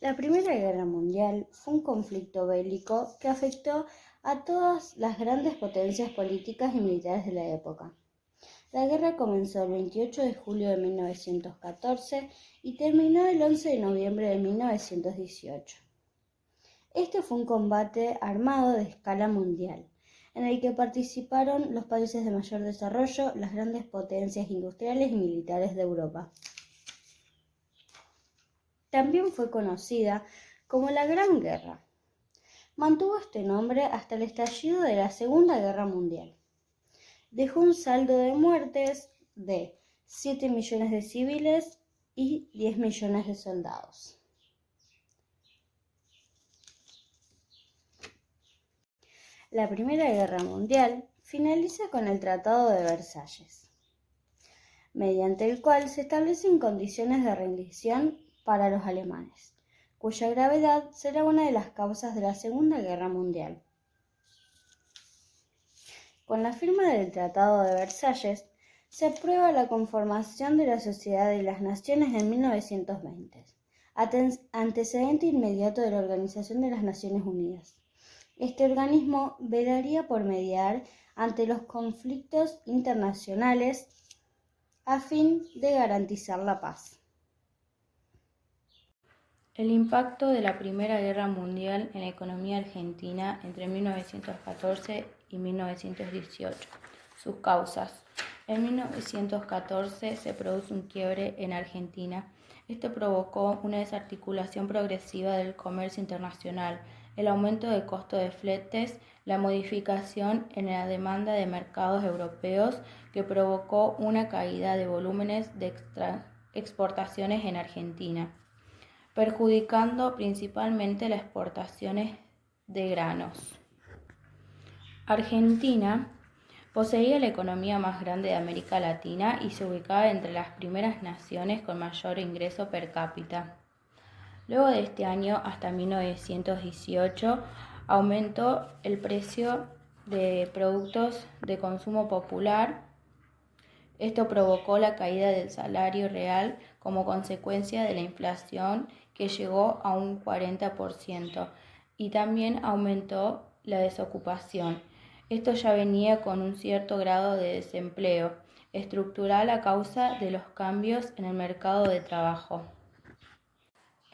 La Primera Guerra Mundial fue un conflicto bélico que afectó a todas las grandes potencias políticas y militares de la época. La guerra comenzó el 28 de julio de 1914 y terminó el 11 de noviembre de 1918. Este fue un combate armado de escala mundial, en el que participaron los países de mayor desarrollo, las grandes potencias industriales y militares de Europa. También fue conocida como la Gran Guerra. Mantuvo este nombre hasta el estallido de la Segunda Guerra Mundial. Dejó un saldo de muertes de 7 millones de civiles y 10 millones de soldados. La Primera Guerra Mundial finaliza con el Tratado de Versalles, mediante el cual se establecen condiciones de rendición para los alemanes, cuya gravedad será una de las causas de la Segunda Guerra Mundial. Con la firma del Tratado de Versalles, se aprueba la conformación de la Sociedad de las Naciones en 1920, antecedente inmediato de la Organización de las Naciones Unidas. Este organismo velaría por mediar ante los conflictos internacionales a fin de garantizar la paz. El impacto de la Primera Guerra Mundial en la economía argentina entre 1914 y 1918. Sus causas. En 1914 se produce un quiebre en Argentina. Esto provocó una desarticulación progresiva del comercio internacional, el aumento del costo de fletes, la modificación en la demanda de mercados europeos que provocó una caída de volúmenes de exportaciones en Argentina, perjudicando principalmente las exportaciones de granos. Argentina poseía la economía más grande de América Latina y se ubicaba entre las primeras naciones con mayor ingreso per cápita. Luego de este año, hasta 1918, aumentó el precio de productos de consumo popular. Esto provocó la caída del salario real como consecuencia de la inflación, que llegó a un 40%, y también aumentó la desocupación. Esto ya venía con un cierto grado de desempleo estructural a causa de los cambios en el mercado de trabajo.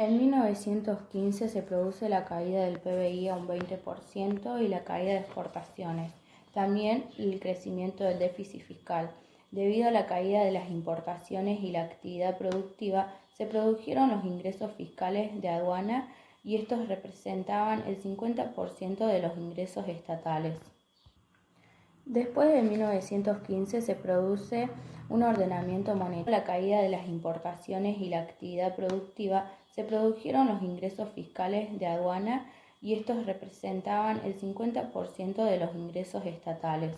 En 1915 se produce la caída del PBI a un 20% y la caída de exportaciones. También el crecimiento del déficit fiscal. Debido a la caída de las importaciones y la actividad productiva, se produjeron los ingresos fiscales de aduana y estos representaban el 50% de los ingresos estatales. Después de 1915 se produce un ordenamiento monetario. La caída de las importaciones y la actividad productiva, se produjeron los ingresos fiscales de aduana y estos representaban el 50% de los ingresos estatales.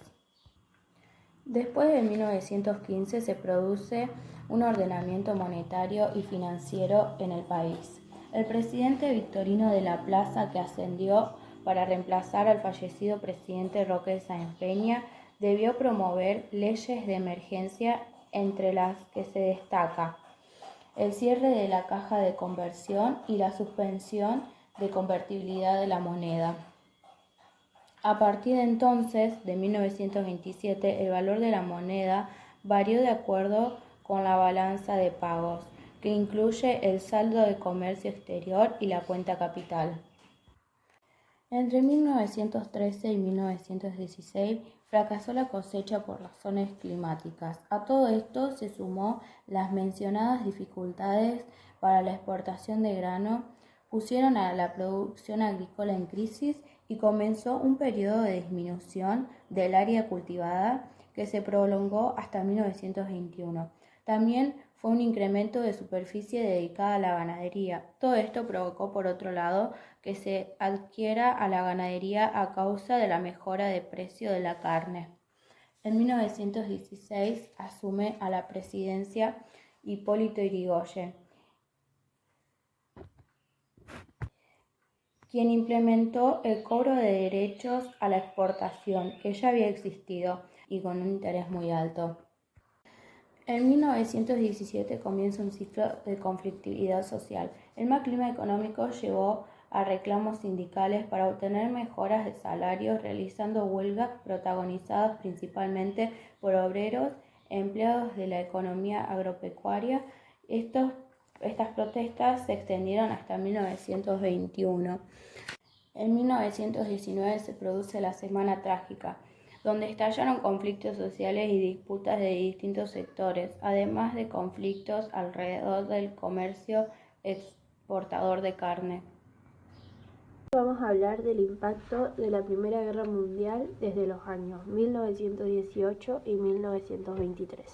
Después de 1915 se produce un ordenamiento monetario y financiero en el país. El presidente Victorino de la Plaza, que ascendió para reemplazar al fallecido presidente Roque Sáenz Peña, debió promover leyes de emergencia, entre las que se destaca el cierre de la caja de conversión y la suspensión de convertibilidad de la moneda. A partir de entonces, de 1927, el valor de la moneda varió de acuerdo con la balanza de pagos, que incluye el saldo de comercio exterior y la cuenta capital. Entre 1913 y 1916 fracasó la cosecha por razones climáticas. A todo esto se sumó las mencionadas dificultades para la exportación de grano, pusieron a la producción agrícola en crisis y comenzó un periodo de disminución del área cultivada que se prolongó hasta 1921. También fue un incremento de superficie dedicada a la ganadería. Todo esto provocó, por otro lado, que se adquiera a la ganadería a causa de la mejora de precio de la carne. En 1916 asume a la presidencia Hipólito Yrigoyen, quien implementó el cobro de derechos a la exportación, que ya había existido y con un interés muy alto. En 1917 comienza un ciclo de conflictividad social. El mal clima económico llevó a reclamos sindicales para obtener mejoras de salarios, realizando huelgas protagonizadas principalmente por obreros, empleados de la economía agropecuaria. Estas protestas se extendieron hasta 1921. En 1919 se produce la Semana Trágica, donde estallaron conflictos sociales y disputas de distintos sectores, además de conflictos alrededor del comercio exportador de carne. Vamos a hablar del impacto de la Primera Guerra Mundial desde los años 1918 y 1923.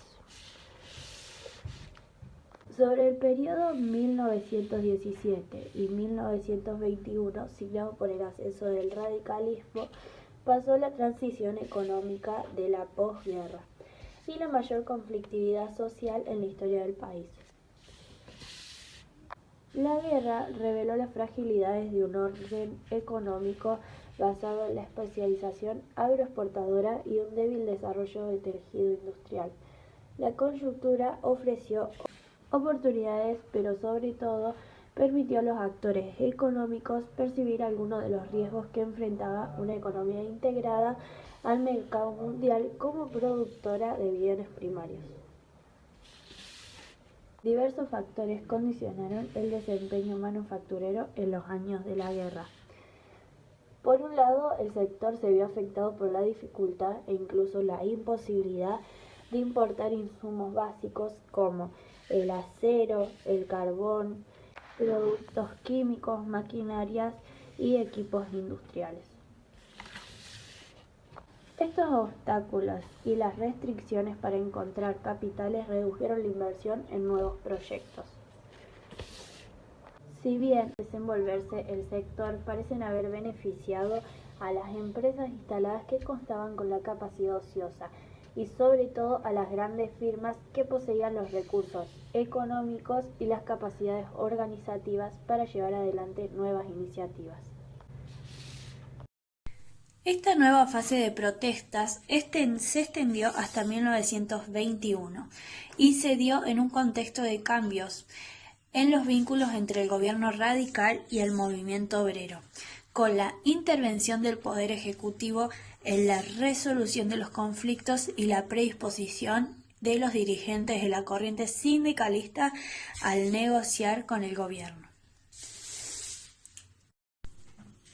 Sobre el periodo 1917 y 1921, signado por el ascenso del radicalismo, pasó la transición económica de la posguerra y la mayor conflictividad social en la historia del país. La guerra reveló las fragilidades de un orden económico basado en la especialización agroexportadora y un débil desarrollo del tejido industrial. La coyuntura ofreció oportunidades, pero sobre todo permitió a los actores económicos percibir algunos de los riesgos que enfrentaba una economía integrada al mercado mundial como productora de bienes primarios. Diversos factores condicionaron el desempeño manufacturero en los años de la guerra. Por un lado, el sector se vio afectado por la dificultad e incluso la imposibilidad de importar insumos básicos como el acero, el carbón, productos químicos, maquinarias y equipos industriales. Estos obstáculos y las restricciones para encontrar capitales redujeron la inversión en nuevos proyectos. Si bien desenvolverse el sector parecen haber beneficiado a las empresas instaladas que contaban con la capacidad ociosa y sobre todo a las grandes firmas que poseían los recursos económicos y las capacidades organizativas para llevar adelante nuevas iniciativas. Esta nueva fase de protestas se extendió hasta 1921 y se dio en un contexto de cambios en los vínculos entre el gobierno radical y el movimiento obrero, con la intervención del Poder Ejecutivo en la resolución de los conflictos y la predisposición de los dirigentes de la corriente sindicalista al negociar con el gobierno.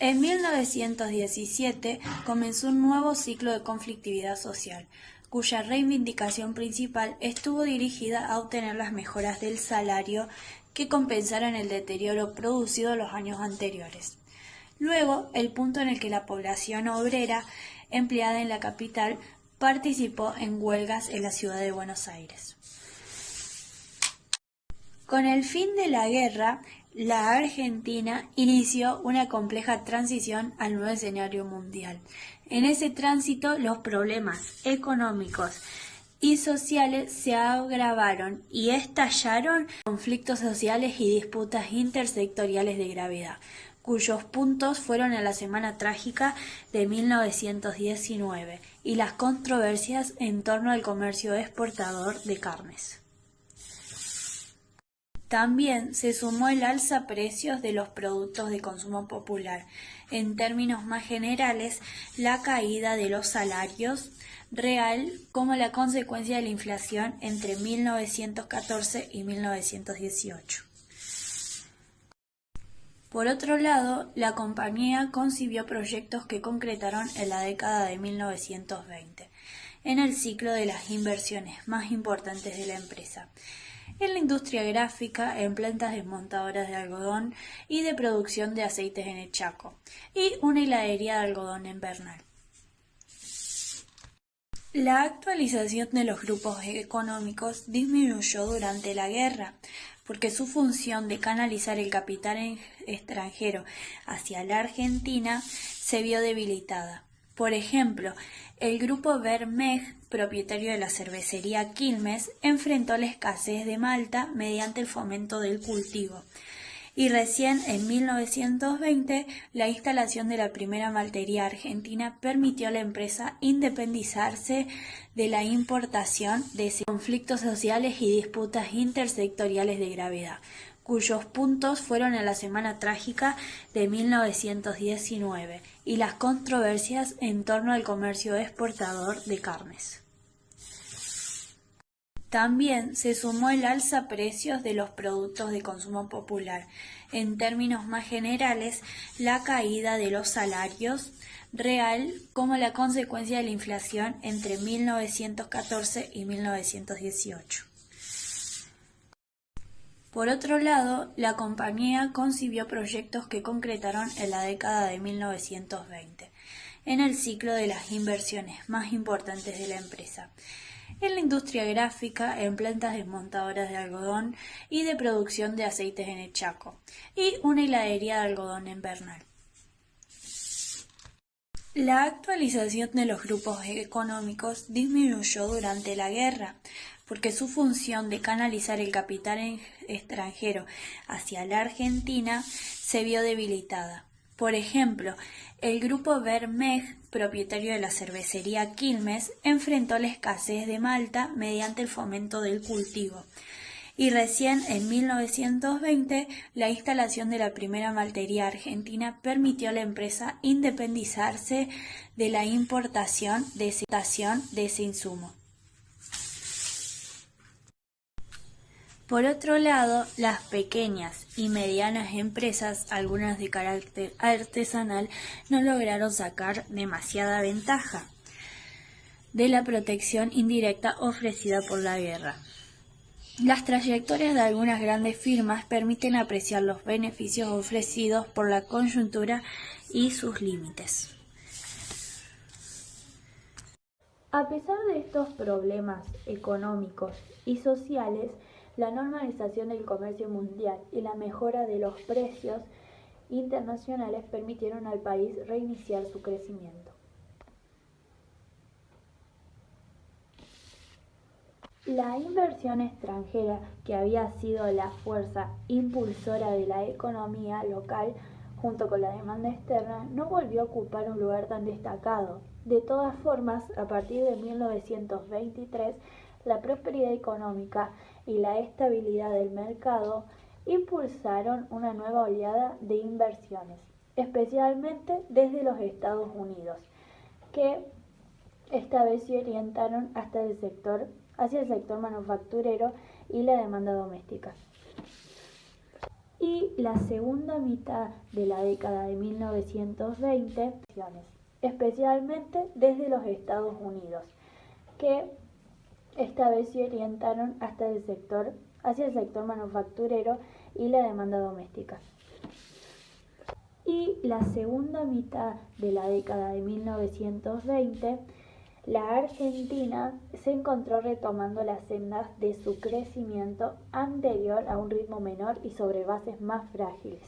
En 1917 comenzó un nuevo ciclo de conflictividad social, cuya reivindicación principal estuvo dirigida a obtener las mejoras del salario que compensaran el deterioro producido los años anteriores. Luego, el punto en el que la población obrera empleada en la capital participó en huelgas en la ciudad de Buenos Aires. Con el fin de la guerra, la Argentina inició una compleja transición al nuevo escenario mundial. En ese tránsito, los problemas económicos y sociales se agravaron y estallaron conflictos sociales y disputas intersectoriales de gravedad, cuyos puntos fueron en la Semana Trágica de 1919 y las controversias en torno al comercio exportador de carnes. También se sumó el alza precios de los productos de consumo popular. En términos más generales, la caída de los salarios real como la consecuencia de la inflación entre 1914 y 1918. Por otro lado, la compañía concibió proyectos que concretaron en la década de 1920, en el ciclo de las inversiones más importantes de la empresa, en la industria gráfica, en plantas desmontadoras de algodón y de producción de aceites en el Chaco, y una hiladería de algodón en Bernal. La actualización de los grupos económicos disminuyó durante la guerra, porque su función de canalizar el capital extranjero hacia la Argentina se vio debilitada. Por ejemplo, el grupo Vermej, propietario de la cervecería Quilmes, enfrentó la escasez de malta mediante el fomento del cultivo. Y recién en 1920, la instalación de la primera maltería argentina permitió a la empresa independizarse de la importación de conflictos sociales y disputas intersectoriales de gravedad, cuyos puntos fueron en la Semana Trágica de 1919 y las controversias en torno al comercio exportador de carnes. También se sumó el alza precios de los productos de consumo popular. En términos más generales, la caída de los salarios real como la consecuencia de la inflación entre 1914 y 1918. Por otro lado, la compañía concibió proyectos que concretaron en la década de 1920, en el ciclo de las inversiones más importantes de la empresa, en la industria gráfica, en plantas desmontadoras de algodón y de producción de aceites en el Chaco, y una hiladería de algodón en Bernal. La actualización de los grupos económicos disminuyó durante la guerra, porque su función de canalizar el capital extranjero hacia la Argentina se vio debilitada. Por ejemplo, el grupo Vermeg, propietario de la cervecería Quilmes, enfrentó la escasez de malta mediante el fomento del cultivo. Y recién en 1920, la instalación de la primera maltería argentina permitió a la empresa independizarse de la importación de ese insumo. Por otro lado, las pequeñas y medianas empresas, algunas de carácter artesanal, no lograron sacar demasiada ventaja de la protección indirecta ofrecida por la guerra. Las trayectorias de algunas grandes firmas permiten apreciar los beneficios ofrecidos por la coyuntura y sus límites. A pesar de estos problemas económicos y sociales, la normalización del comercio mundial y la mejora de los precios internacionales permitieron al país reiniciar su crecimiento. La inversión extranjera, que había sido la fuerza impulsora de la economía local junto con la demanda externa, no volvió a ocupar un lugar tan destacado. De todas formas, a partir de 1923, la prosperidad económica y la estabilidad del mercado impulsaron una nueva oleada de inversiones, especialmente desde los Estados Unidos, que esta vez se orientaron hacia el sector manufacturero y la demanda doméstica. Y la segunda mitad de la década de 1920, especialmente desde los Estados Unidos, que esta vez se orientaron hacia el sector manufacturero y la demanda doméstica. Y la segunda mitad de la década de 1920, la Argentina se encontró retomando las sendas de su crecimiento anterior a un ritmo menor y sobre bases más frágiles.